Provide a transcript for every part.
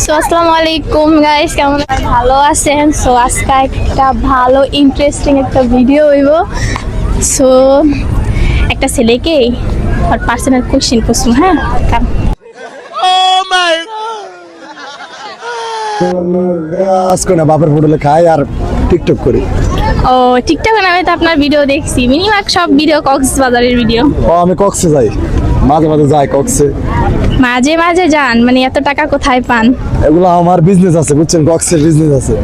So আসসালামু আলাইকুম guys, কেমন ভালো আছেন? সো আজকে একটা ভালো ইন্টারেস্টিং একটা ভিডিও হইব। সো একটা ছেলেকে আর পার্সোনাল কোশ্চেন করছি। হ্যাঁ, আজকে না বাপের হোটেলে খাই আর টিকটক করি। ও টিকটকে নামে তো আপনার ভিডিও দেখছি, মিনিমাম সব ভিডিও কক্সবাজারের ভিডিও। ও আমি কক্সে যাই, মাঝে মাঝে যাই কক্সে। মাঝে মাঝে যান মানে এত টাকা কোথায় পান? এগুলো আমার বিজনেস আছে, বুঝছেন, কক্সের বিজনেস আছে।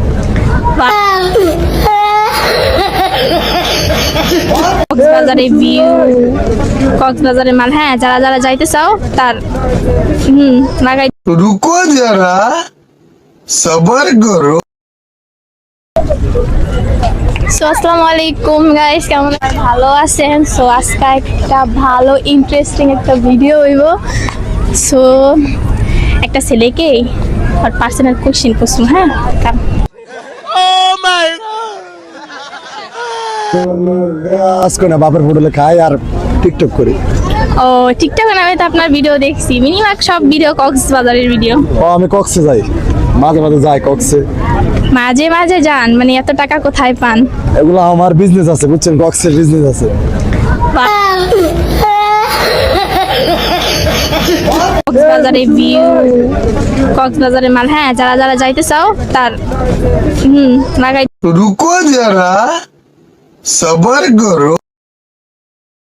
কক্সবাজারের ভিউ, কক্সবাজারের মাল। হ্যাঁ, যারা যারা যাইতে চাও তার লাগাই। रुको जरा सबर करो। সো আসসালামু আলাইকুম গাইস, কেমন ভালো আছেন? সো আজকে একটা ভালো ইন্টারেস্টিং একটা ভিডিও হইব। সো একটা ছেলেকে আর পার্সোনাল কোশ্চেন করছি। হ্যাঁ, আজকে না বাপের হোটেলে খাই আর টিকটক করি। ও টিকটকে নামে তো আপনার ভিডিও দেখছি, মিনিমাম সব ভিডিও কক্সবাজারের ভিডিও। ও আমি কক্সে যাই, মাঝে মাঝে যাই কক্সে। মাঝে মাঝে যান মানে এত টাকা কোথায় পান? এগুলো আমার বিজনেস আছে, বুঝছেন, কক্সের বিজনেস আছে। কক্সবাজারের ভিউ, কক্সবাজারের মাল। হ্যাঁ, যারা যারা যাইতে চাও তার লাগাই। रुको जरा सबर करो।